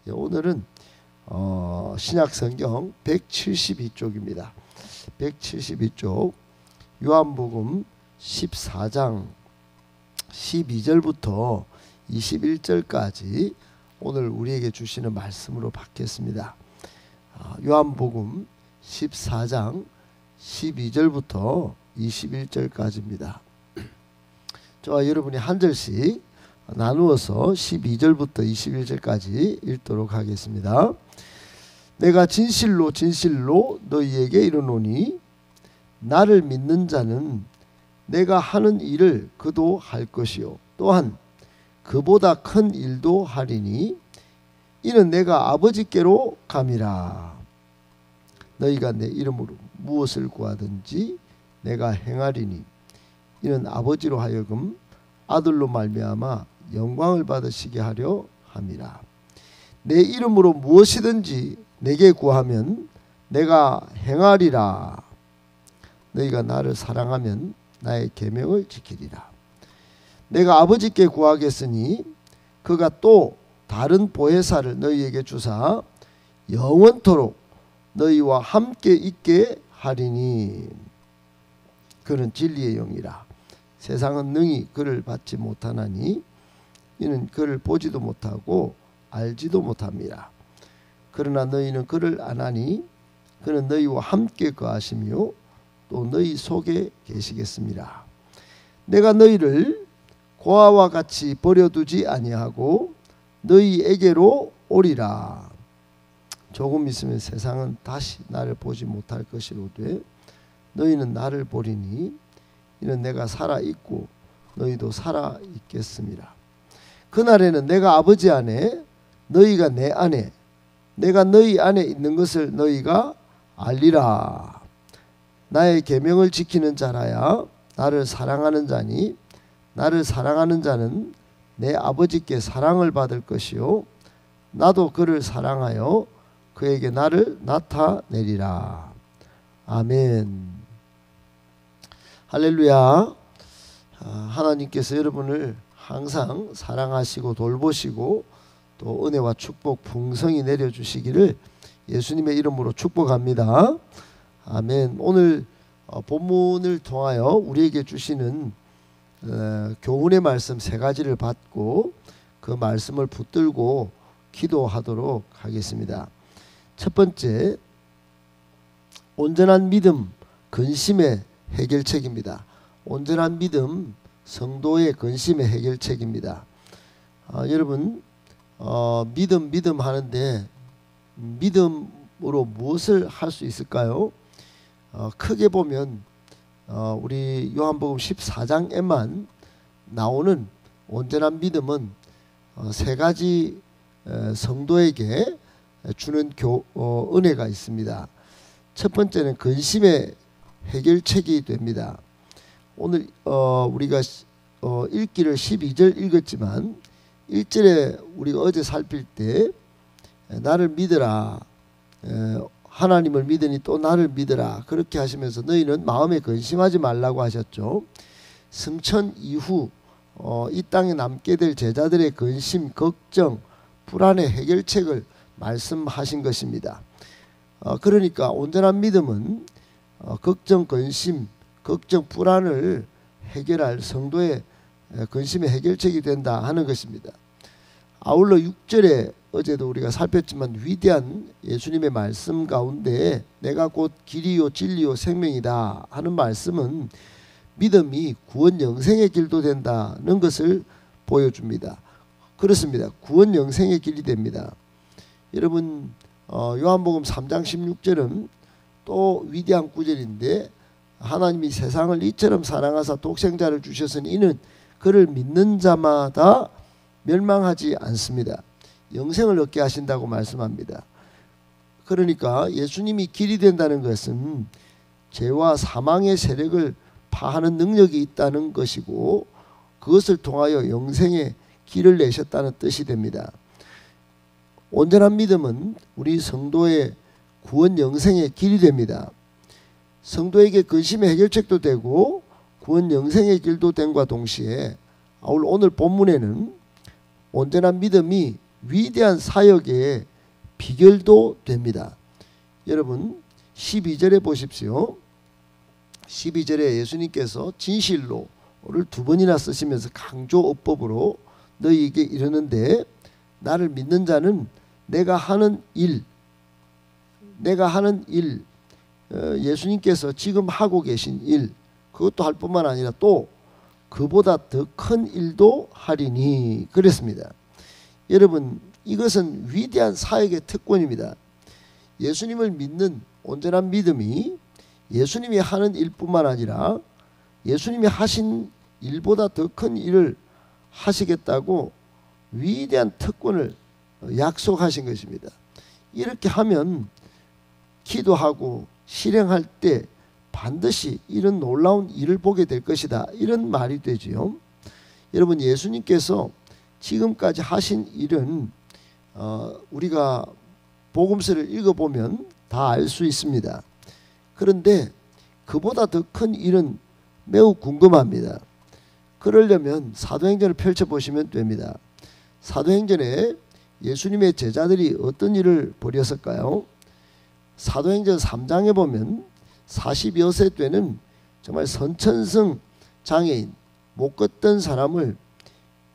오늘은 신약성경 172쪽입니다. 172쪽 요한복음 14장 12절부터 21절까지 오늘 우리에게 주시는 말씀으로 받겠습니다. 요한복음 14장 12절부터 21절까지입니다. 저와 여러분이 한 절씩 나누어서 12절부터 21절까지 읽도록 하겠습니다. 내가 진실로 진실로 너희에게 이르노니 나를 믿는 자는 내가 하는 일을 그도 할 것이요 또한 그보다 큰 일도 하리니 이는 내가 아버지께로 감이라. 너희가 내 이름으로 무엇을 구하든지 내가 행하리니 이는 아버지로 하여금 아들로 말미암아 영광을 받으시게 하려 함이라. 내 이름으로 무엇이든지 내게 구하면 내가 행하리라. 너희가 나를 사랑하면 나의 계명을 지키리라. 내가 아버지께 구하겠으니 그가 또 다른 보혜사를 너희에게 주사 영원토록 너희와 함께 있게 하리니 그는 진리의 영이라. 세상은 능히 그를 받지 못하나니 이는 그를 보지도 못하고 알지도 못함이라. 그러나 너희는 그를 아나니 그는 너희와 함께 거하시며 또 너희 속에 계시겠습니다. 내가 너희를 고아와 같이 버려두지 아니하고 너희에게로 오리라. 조금 있으면 세상은 다시 나를 보지 못할 것이로되 너희는 나를 보리니 이는 내가 살아있고 너희도 살아있겠습니다. 그날에는 내가 아버지 안에 너희가 내 안에 내가 너희 안에 있는 것을 너희가 알리라. 나의 계명을 지키는 자라야 나를 사랑하는 자니 나를 사랑하는 자는 내 아버지께 사랑을 받을 것이요 나도 그를 사랑하여 그에게 나를 나타내리라. 아멘. 할렐루야. 하나님께서 여러분을 항상 사랑하시고 돌보시고 또 은혜와 축복 풍성히 내려주시기를 예수님의 이름으로 축복합니다. 아멘. 오늘 본문을 통하여 우리에게 주시는 교훈의 말씀 세 가지를 받고 그 말씀을 붙들고 기도하도록 하겠습니다. 첫 번째, 온전한 믿음, 근심의 해결책입니다. 온전한 믿음, 성도의 근심의 해결책입니다. 여러분 믿음 하는데 믿음으로 무엇을 할 수 있을까요? 크게 보면 우리 요한복음 14장에만 나오는 온전한 믿음은 세 가지 성도에게 주는 은혜가 있습니다. 첫 번째는 근심의 해결책이 됩니다. 오늘 우리가 읽기를 12절 읽었지만 1절에 우리가 어제 살필 때 나를 믿으라, 하나님을 믿으니 또 나를 믿으라 그렇게 하시면서 너희는 마음에 근심하지 말라고 하셨죠. 승천 이후 이 땅에 남게 될 제자들의 근심, 걱정, 불안의 해결책을 말씀하신 것입니다. 그러니까 온전한 믿음은 걱정, 근심, 걱정, 불안을 해결할 성도의 근심의 해결책이 된다 하는 것입니다. 아울러 6절에 어제도 우리가 살폈지만 위대한 예수님의 말씀 가운데 내가 곧 길이요 진리요 생명이다 하는 말씀은 믿음이 구원 영생의 길도 된다는 것을 보여줍니다. 그렇습니다. 구원 영생의 길이 됩니다. 여러분 요한복음 3장 16절은 또 위대한 구절인데 하나님이 세상을 이처럼 사랑하사 독생자를 주셨으니 이는 그를 믿는 자마다 멸망하지 않습니다. 영생을 얻게 하신다고 말씀합니다. 그러니까 예수님이 길이 된다는 것은 죄와 사망의 세력을 파하는 능력이 있다는 것이고 그것을 통하여 영생의 길을 내셨다는 뜻이 됩니다. 온전한 믿음은 우리 성도의 구원 영생의 길이 됩니다. 성도에게 근심의 해결책도 되고 구원 영생의 길도 됨과 동시에 오늘 본문에는 온전한 믿음이 위대한 사역의 비결도 됩니다. 여러분 12절에 보십시오. 12절에 예수님께서 진실로를 두 번이나 쓰시면서 강조어법으로 너희에게 이르는데 나를 믿는 자는 내가 하는 일 예수님께서 지금 하고 계신 일 그것도 할 뿐만 아니라 또 그보다 더 큰 일도 하리니 그랬습니다. 여러분 이것은 위대한 사역의 특권입니다. 예수님을 믿는 온전한 믿음이 예수님이 하는 일뿐만 아니라 예수님이 하신 일보다 더 큰 일을 하시겠다고 위대한 특권을 약속하신 것입니다. 이렇게 하면 기도하고 실행할 때 반드시 이런 놀라운 일을 보게 될 것이다. 이런 말이 되지요. 여러분 예수님께서 지금까지 하신 일은 우리가 복음서를 읽어보면 다 알 수 있습니다. 그런데 그보다 더 큰 일은 매우 궁금합니다. 그러려면 사도행전을 펼쳐보시면 됩니다. 사도행전에 예수님의 제자들이 어떤 일을 벌였을까요? 사도행전 3장에 보면 40여 세 되는 정말 선천성 장애인 못 걷던 사람을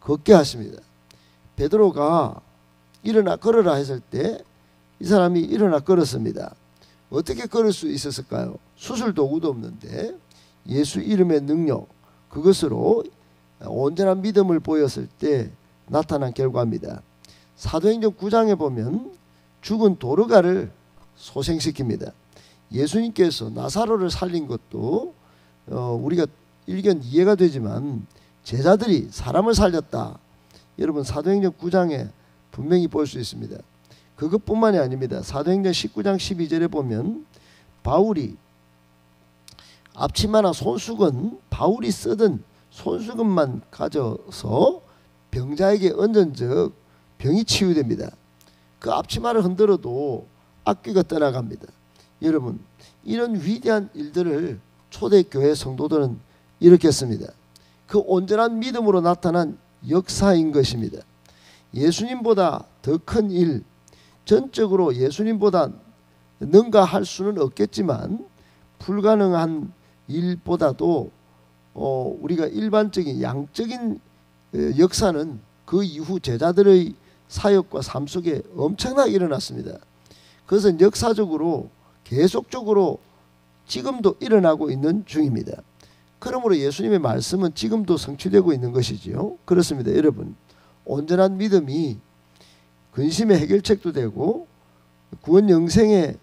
걷게 하십니다. 베드로가 일어나 걸어라 했을 때 이 사람이 일어나 걸었습니다. 어떻게 걸을 수 있었을까요? 수술 도구도 없는데 예수 이름의 능력 그것으로 온전한 믿음을 보였을 때 나타난 결과입니다. 사도행전 9장에 보면 죽은 도르가를 소생시킵니다. 예수님께서 나사로를 살린 것도 우리가 일견 이해가 되지만 제자들이 사람을 살렸다. 여러분 사도행전 9장에 분명히 볼 수 있습니다. 그것뿐만이 아닙니다. 사도행전 19장 12절에 보면 바울이 앞치마나 손수건 바울이 쓰던 손수건만 가져서 병자에게 얹은 적 병이 치유됩니다. 그 앞치마를 흔들어도 악귀가 떠나갑니다. 여러분 이런 위대한 일들을 초대교회 성도들은 일으켰습니다. 그 온전한 믿음으로 나타난 역사인 것입니다. 예수님보다 더 큰 일, 전적으로 예수님보다 능가할 수는 없겠지만 불가능한 일보다도 우리가 일반적인 양적인 역사는 그 이후 제자들의 사역과 삶 속에 엄청나게 일어났습니다. 그것은 역사적으로 계속적으로 지금도 일어나고 있는 중입니다. 그러므로 예수님의 말씀은 지금도 성취되고 있는 것이지요. 그렇습니다. 여러분 온전한 믿음이 근심의 해결책도 되고 구원 영생의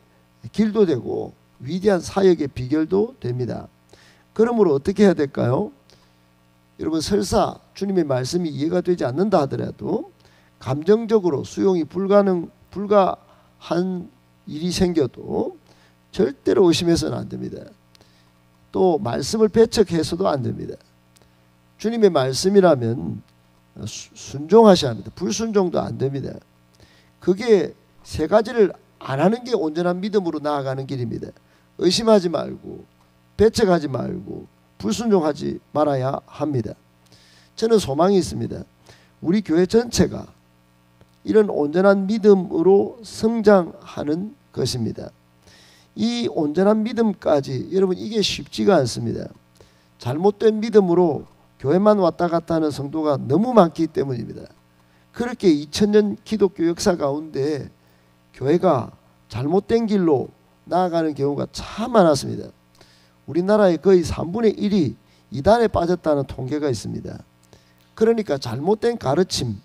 길도 되고 위대한 사역의 비결도 됩니다. 그러므로 어떻게 해야 될까요? 여러분 설사 주님의 말씀이 이해가 되지 않는다 하더라도 감정적으로 수용이 불가한 일이 생겨도 절대로 의심해서는 안 됩니다. 또 말씀을 배척해서도 안 됩니다. 주님의 말씀이라면 순종하셔야 합니다. 불순종도 안 됩니다. 그게 세 가지를 안 하는 게 온전한 믿음으로 나아가는 길입니다. 의심하지 말고 배척하지 말고 불순종하지 말아야 합니다. 저는 소망이 있습니다. 우리 교회 전체가 이런 온전한 믿음으로 성장하는 것입니다. 이 온전한 믿음까지 여러분 이게 쉽지가 않습니다. 잘못된 믿음으로 교회만 왔다 갔다 하는 성도가 너무 많기 때문입니다. 그렇게 2000년 기독교 역사 가운데 교회가 잘못된 길로 나아가는 경우가 참 많았습니다. 우리나라의 거의 3분의 1이 이단에 빠졌다는 통계가 있습니다. 그러니까 잘못된 가르침,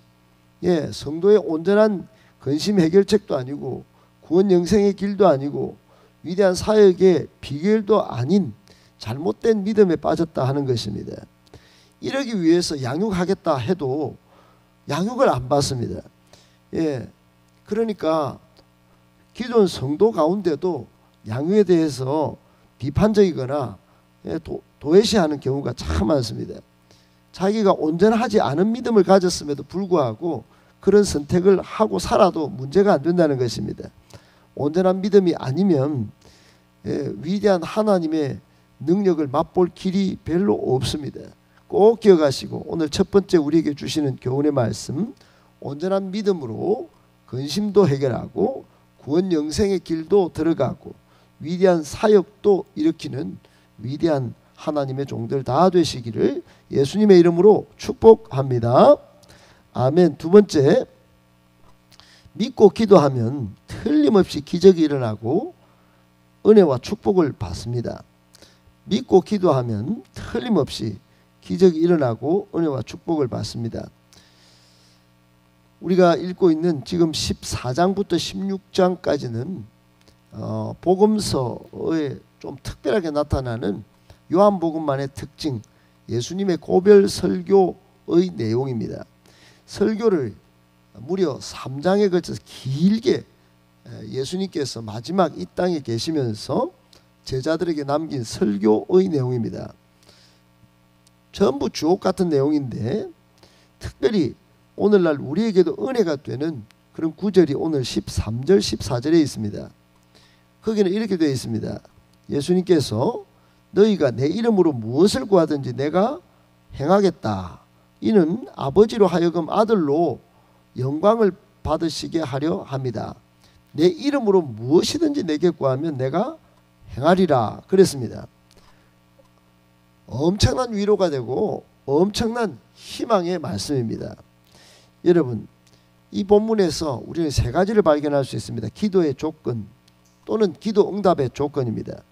성도의 온전한 근심 해결책도 아니고 구원 영생의 길도 아니고 위대한 사역의 비결도 아닌 잘못된 믿음에 빠졌다 하는 것입니다. 이러기 위해서 양육하겠다 해도 양육을 안 받습니다. 그러니까 기존 성도 가운데도 양육에 대해서 비판적이거나 도외시하는 경우가 참 많습니다. 자기가 온전하지 않은 믿음을 가졌음에도 불구하고 그런 선택을 하고 살아도 문제가 안 된다는 것입니다. 온전한 믿음이 아니면 위대한 하나님의 능력을 맛볼 길이 별로 없습니다. 꼭 기억하시고 오늘 첫 번째 우리에게 주시는 교훈의 말씀 온전한 믿음으로 근심도 해결하고 구원 영생의 길도 들어가고 위대한 사역도 일으키는 위대한 하나님의 종들 다 되시기를 예수님의 이름으로 축복합니다. 아멘. 두 번째, 믿고 기도하면 틀림없이 기적이 일어나고 은혜와 축복을 받습니다. 믿고 기도하면 틀림없이 기적이 일어나고 은혜와 축복을 받습니다. 우리가 읽고 있는 지금 14장부터 16장까지는 복음서에 좀 특별하게 나타나는 요한복음만의 특징, 예수님의 고별 설교의 내용입니다. 설교를 무려 3장에 걸쳐서 길게 예수님께서 마지막 이 땅에 계시면서 제자들에게 남긴 설교의 내용입니다. 전부 주옥 같은 내용인데 특별히 오늘날 우리에게도 은혜가 되는 그런 구절이 오늘 13절 14절에 있습니다. 거기는 이렇게 되어 있습니다. 예수님께서 너희가 내 이름으로 무엇을 구하든지 내가 행하겠다. 이는 아버지로 하여금 아들로 영광을 받으시게 하려 합니다. 내 이름으로 무엇이든지 내게 구하면 내가 행하리라 그랬습니다. 엄청난 위로가 되고 엄청난 희망의 말씀입니다. 여러분, 이 본문에서 우리는 세 가지를 발견할 수 있습니다. 기도의 조건 또는 기도 응답의 조건입니다.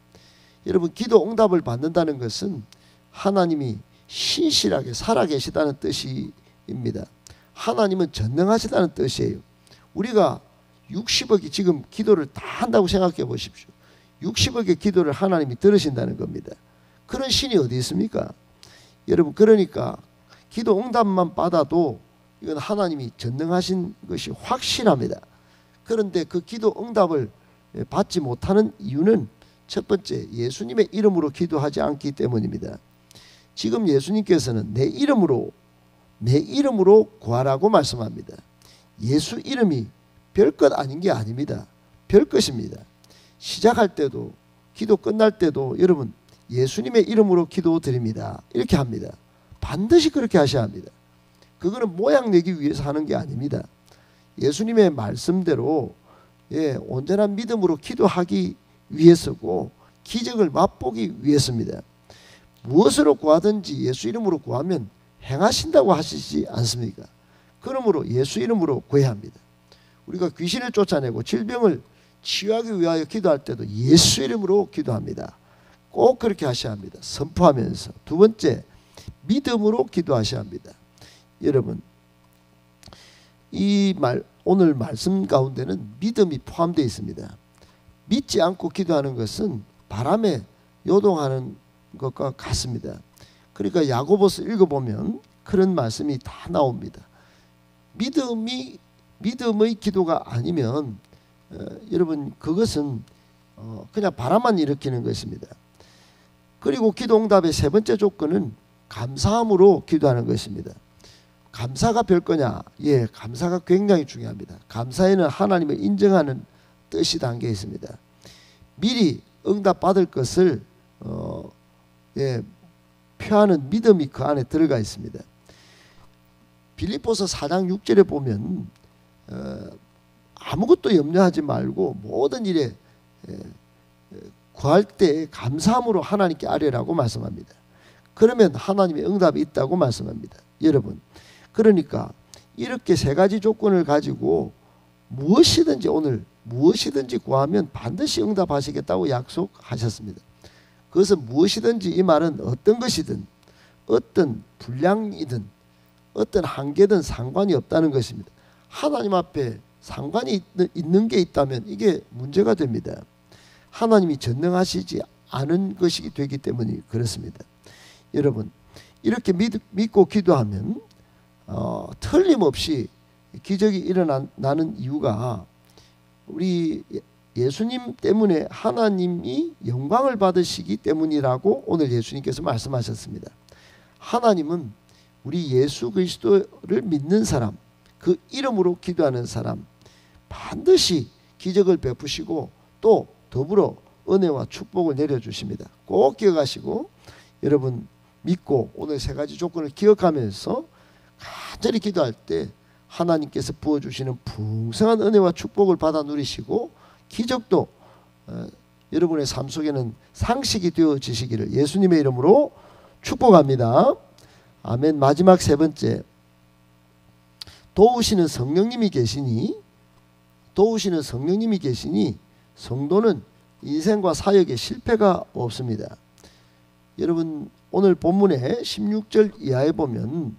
여러분, 기도 응답을 받는다는 것은 하나님이 신실하게 살아계시다는 뜻입니다. 하나님은 전능하시다는 뜻이에요. 우리가 60억이 지금 기도를 다 한다고 생각해 보십시오. 60억의 기도를 하나님이 들으신다는 겁니다. 그런 신이 어디 있습니까? 여러분, 그러니까 기도 응답만 받아도 이건 하나님이 전능하신 것이 확실합니다. 그런데 그 기도 응답을 받지 못하는 이유는 첫 번째, 예수님의 이름으로 기도하지 않기 때문입니다. 지금 예수님께서는 내 이름으로 구하라고 말씀합니다. 예수 이름이 별것 아닌 게 아닙니다. 별것입니다. 시작할 때도 기도 끝날 때도 여러분 예수님의 이름으로 기도드립니다. 이렇게 합니다. 반드시 그렇게 하셔야 합니다. 그거는 모양 내기 위해서 하는 게 아닙니다. 예수님의 말씀대로 온전한 믿음으로 기도하기 위해서고 기적을 맛보기 위해서입니다. 무엇으로 구하든지 예수 이름으로 구하면 행하신다고 하시지 않습니까? 그러므로 예수 이름으로 구해야 합니다. 우리가 귀신을 쫓아내고 질병을 치유하기 위하여 기도할 때도 예수 이름으로 기도합니다. 꼭 그렇게 하셔야 합니다. 선포하면서. 두 번째, 믿음으로 기도하셔야 합니다. 여러분, 오늘 말씀 가운데는 믿음이 포함되어 있습니다. 믿지 않고 기도하는 것은 바람에 요동하는 것과 같습니다. 그러니까 야고보서 읽어보면 그런 말씀이 다 나옵니다. 믿음의 기도가 아니면 여러분 그것은 그냥 바람만 일으키는 것입니다. 그리고 기도 응답의 세 번째 조건은 감사함으로 기도하는 것입니다. 감사가 별거냐? 예, 감사가 굉장히 중요합니다. 감사에는 하나님을 인정하는 뜻이 담겨 있습니다. 미리 응답받을 것을 표하는 믿음이 그 안에 들어가 있습니다. 빌립보서 4장 6절에 보면 아무것도 염려하지 말고 모든 일에 구할 때 감사함으로 하나님께 아뢰라고 말씀합니다. 그러면 하나님의 응답이 있다고 말씀합니다. 여러분, 그러니까 이렇게 세 가지 조건을 가지고 무엇이든지 오늘 무엇이든지 구하면 반드시 응답하시겠다고 약속하셨습니다. 그것은 무엇이든지 이 말은 어떤 것이든 어떤 분량이든 어떤 한계든 상관이 없다는 것입니다. 하나님 앞에 상관이 있는 게 있다면 이게 문제가 됩니다. 하나님이 전능하시지 않은 것이 되기 때문에 그렇습니다. 여러분, 이렇게 믿고 기도하면 틀림없이 기적이 일어나는 이유가 우리 예수님 때문에 하나님이 영광을 받으시기 때문이라고 오늘 예수님께서 말씀하셨습니다. 하나님은 우리 예수 그리스도를 믿는 사람, 그 이름으로 기도하는 사람 반드시 기적을 베푸시고 또 더불어 은혜와 축복을 내려주십니다. 꼭 기억하시고 여러분 믿고 오늘 세 가지 조건을 기억하면서 간절히 기도할 때 하나님께서 부어주시는 풍성한 은혜와 축복을 받아 누리시고 기적도 여러분의 삶 속에는 상식이 되어지시기를 예수님의 이름으로 축복합니다. 아멘. 마지막 세 번째, 도우시는 성령님이 계시니 성도는 인생과 사역에 실패가 없습니다. 여러분 오늘 본문의 16절 이하에 보면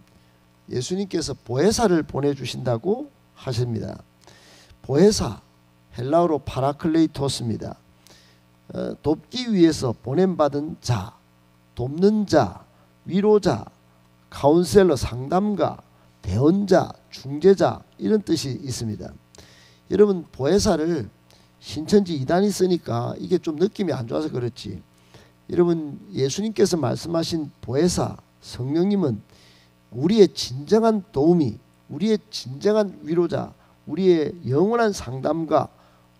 예수님께서 보혜사를 보내주신다고 하십니다. 보혜사, 헬라어로 파라클레이토스입니다. 돕기 위해서 보냄받은 자, 돕는 자, 위로자, 카운셀러, 상담가, 대언자, 중재자 이런 뜻이 있습니다. 여러분 보혜사를 신천지 이단이 쓰니까 이게 좀 느낌이 안 좋아서 그렇지, 여러분 예수님께서 말씀하신 보혜사 성령님은 우리의 진정한 도우미, 우리의 진정한 위로자, 우리의 영원한 상담가,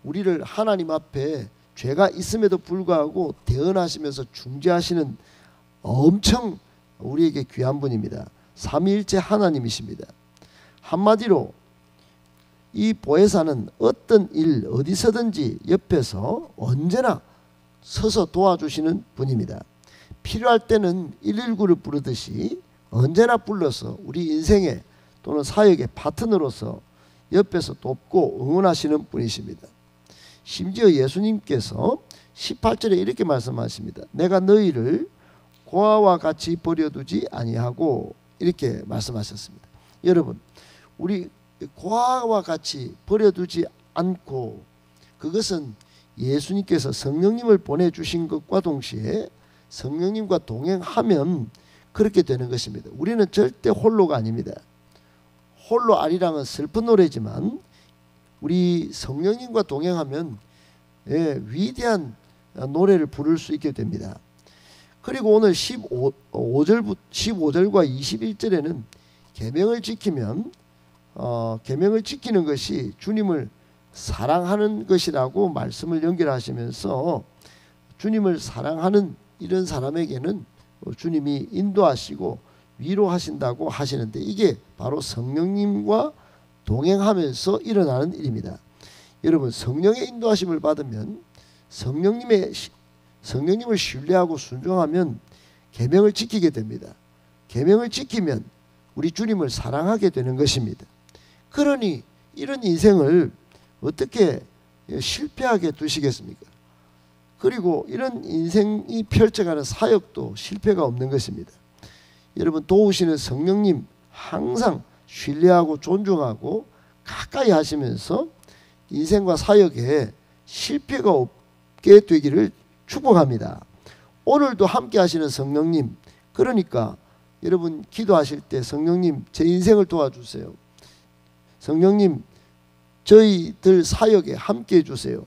우리를 하나님 앞에 죄가 있음에도 불구하고 대언하시면서 중재하시는 엄청 우리에게 귀한 분입니다. 삼위일체 하나님이십니다. 한마디로 이 보혜사는 어떤 일 어디서든지 옆에서 언제나 서서 도와주시는 분입니다. 필요할 때는 119를 부르듯이 언제나 불러서 우리 인생의 또는 사역의 파트너로서 옆에서 돕고 응원하시는 분이십니다. 심지어 예수님께서 18절에 이렇게 말씀하십니다. 내가 너희를 고아와 같이 버려두지 아니하고 이렇게 말씀하셨습니다. 여러분 우리 고아와 같이 버려두지 않고, 그것은 예수님께서 성령님을 보내주신 것과 동시에 성령님과 동행하면 그렇게 되는 것입니다. 우리는 절대 홀로가 아닙니다. 홀로 아리랑은 슬픈 노래지만 우리 성령님과 동행하면 위대한 노래를 부를 수 있게 됩니다. 그리고 오늘 15절과 21절에는 계명을 지키면 계명을 지키는 것이 주님을 사랑하는 것이라고 말씀을 연결하시면서 주님을 사랑하는 이런 사람에게는 주님이 인도하시고 위로하신다고 하시는데, 이게 바로 성령님과 동행하면서 일어나는 일입니다. 여러분 성령의 인도하심을 받으면 성령님을 신뢰하고 순종하면 계명을 지키게 됩니다. 계명을 지키면 우리 주님을 사랑하게 되는 것입니다. 그러니 이런 인생을 어떻게 실패하게 두시겠습니까? 그리고 이런 인생이 펼쳐가는 사역도 실패가 없는 것입니다. 여러분 도우시는 성령님 항상 신뢰하고 존중하고 가까이 하시면서 인생과 사역에 실패가 없게 되기를 축복합니다. 오늘도 함께 하시는 성령님, 그러니까 여러분 기도하실 때 성령님 제 인생을 도와주세요. 성령님 저희들 사역에 함께 해주세요.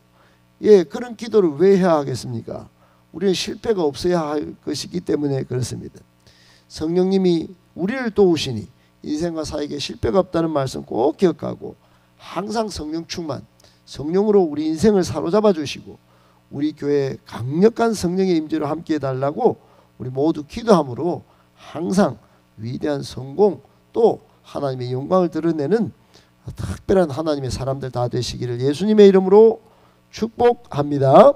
그런 기도를 왜 해야 하겠습니까? 우리는 실패가 없어야 할 것이기 때문에 그렇습니다. 성령님이 우리를 도우시니 인생과 사역에 실패가 없다는 말씀 꼭 기억하고 항상 성령 충만, 성령으로 우리 인생을 사로잡아 주시고 우리 교회 강력한 성령의 임재로 함께 해달라고 우리 모두 기도함으로 항상 위대한 성공 또 하나님의 영광을 드러내는 특별한 하나님의 사람들 다 되시기를 예수님의 이름으로 축복합니다.